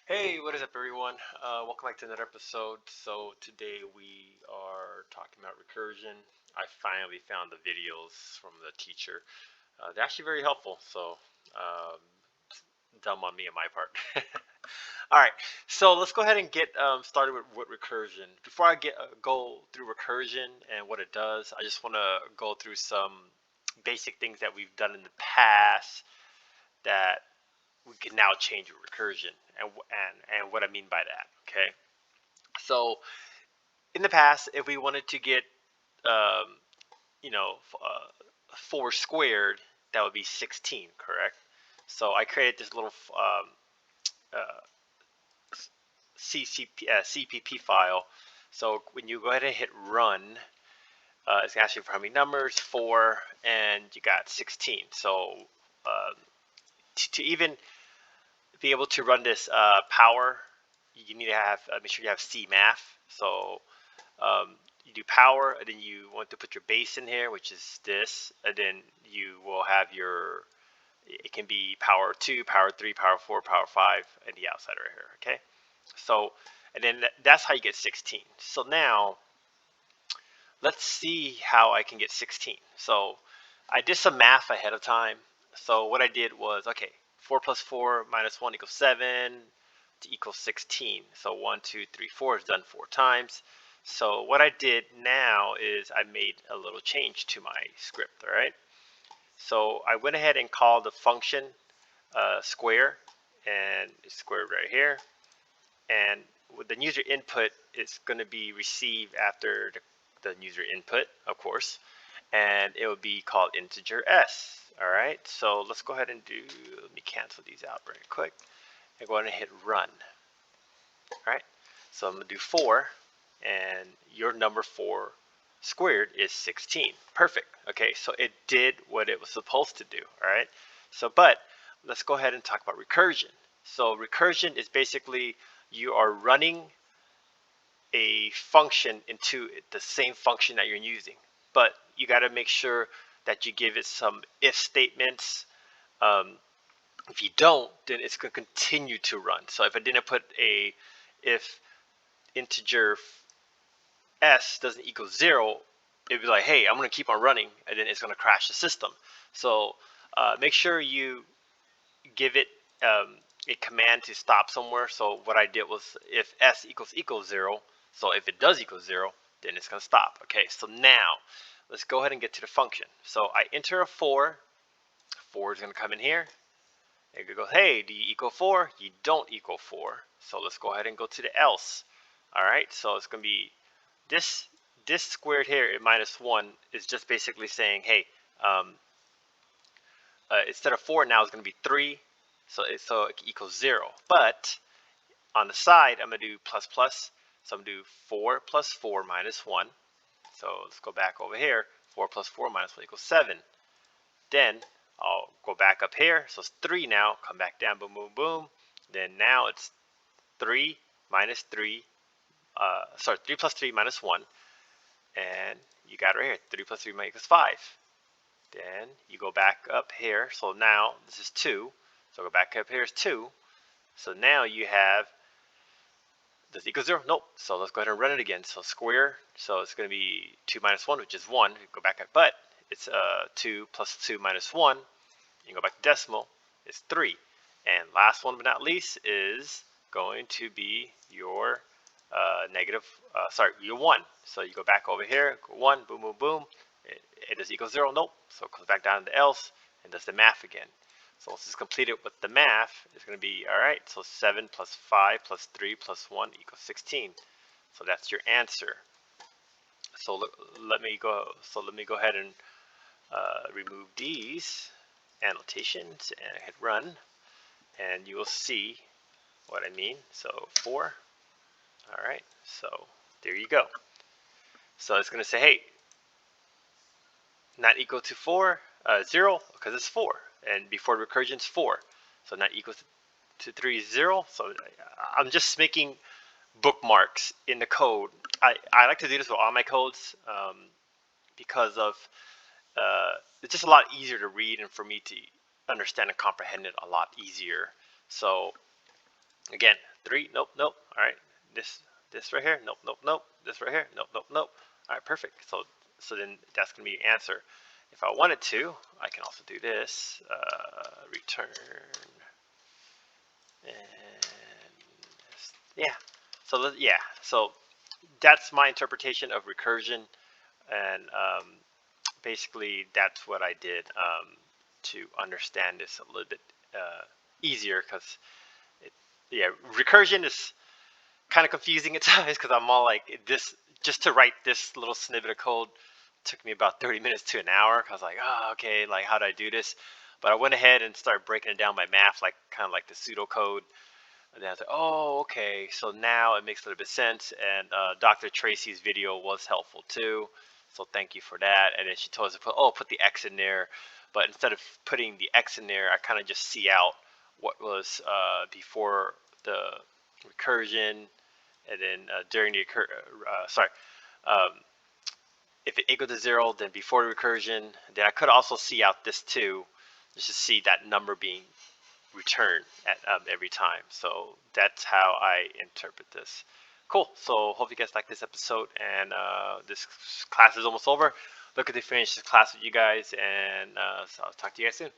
Hey, what is up, everyone? Welcome back to another episode. So today we are talking about recursion. I finally found the videos from the teacher. They're actually very helpful. So um, dumb on me on my part. All right, so let's go ahead and get started with recursion. Before I go through recursion and what it does, I just want to go through some basic things that we've done in the past that we can now change with recursion and what I mean by that. Okay, so in the past, if we wanted to get um, you know uh, 4 squared, that would be 16, correct? So I created this little uh, CPP file. So when you go ahead and hit run, it's asking for how many numbers, 4, and you got 16. So uh, to even be able to run this power, you need to have make sure you have C math. So you do power, and then you want to put your base in here, which is this, and then you will have your. It can be power 2, power 3, power 4, power 5, and the outside right here. Okay, so and then that's how you get 16. So now let's see how I can get 16. So I did some math ahead of time. So what I did was, okay, 4 plus 4 minus 1 equals 7 to equal 16. So 1, 2, 3, 4 is done 4 times. So what I did now is I made a little change to my script, all right? So I went ahead and called the function square, and it's squared right here. And with the user input, it's going to be received after the user input, of course, and it will be called integer s. All right, so let's go ahead and let me cancel these out very quick and go ahead and hit run. All right, so I'm going to do 4, and your number 4 squared is 16. Perfect. Okay, so it did what it was supposed to do. All right, so but let's go ahead and talk about recursion. So recursion is basically you are running a function into the same function that you're using, but you got to make sure that you give it some if statements. um, if you don't, then it's going to continue to run. So if I didn't put a if integer s doesn't equal 0, it'd be like, hey, I'm going to keep on running, and then it's going to crash the system. So make sure you give it a command to stop somewhere. So what I did was if s equals 0, so if it does equal 0, then it's going to stop. Okay, so now let's go ahead and get to the function. So I enter a 4. 4 is going to come in here. It could go, hey, do you equal 4? You don't equal 4. So let's go ahead and go to the else. All right, so it's going to be this squared here at -1 is just basically saying, hey, instead of 4 now it's going to be 3, so it equals 0. But on the side, I'm going to do plus plus. So I'm going to do 4 plus 4 minus 1. So let's go back over here. 4 plus 4 minus 1 equals 7. Then I'll go back up here. So it's 3 now. Come back down. Boom, boom, boom. Then now it's 3 minus 3. 3 plus 3 minus 1. And you got it right here. 3 plus 3 equals 5. Then you go back up here. So now this is 2. So go back up here is 2. So now you have, does it equal 0? Nope. So let's go ahead and run it again. So square. So it's going to be 2 minus 1, which is 1. Go back up. But it's 2 plus 2 minus 1. You go back to decimal. It's 3. And last one but not least is going to be your your 1. So you go back over here. 1. Boom, boom, boom. It does equal 0. Nope. So it comes back down to else and does the math again. So once it's completed with the math, it's going to be, all right, so 7 plus 5 plus 3 plus 1 equals 16. So that's your answer. So let me go ahead and remove these annotations and hit run, and you will see what I mean. So 4. All right, so there you go. So it's going to say, hey, not equal to 4, 0, because it's 4. And before recursion is 4. So not equal to 3 is 0. So I'm just making bookmarks in the code. I like to do this with all my codes because of it's just a lot easier to read and for me to understand and comprehend it a lot easier. So again, 3, nope, nope. All right, this right here, nope, nope, nope. This right here, nope, nope, nope. All right, perfect. So then that's gonna be the answer. If I wanted to, I can also do this, return, and yeah. So that's my interpretation of recursion, and basically that's what I did to understand this a little bit easier, because yeah, recursion is kind of confusing at times, because I'm all like, this, just to write this little snippet of code took me about 30 minutes to an hour. I was like, oh, okay, like how do I do this? But I went ahead and started breaking it down by math, like kind of like the pseudocode. And then I was like, oh, okay, so now it makes a little bit of sense. And Dr. Tracy's video was helpful too, so thank you for that. And then she told us to put the X in there. But instead of putting the X in there, I kind of just see out what was before the recursion, and then during the um, if it equal to 0, then before the recursion. Then I could also see out this too, just to see that number being returned at every time. So that's how I interpret this. Cool. So hope you guys like this episode, and this class is almost over. Looking to finish this class with you guys, and so I'll talk to you guys soon.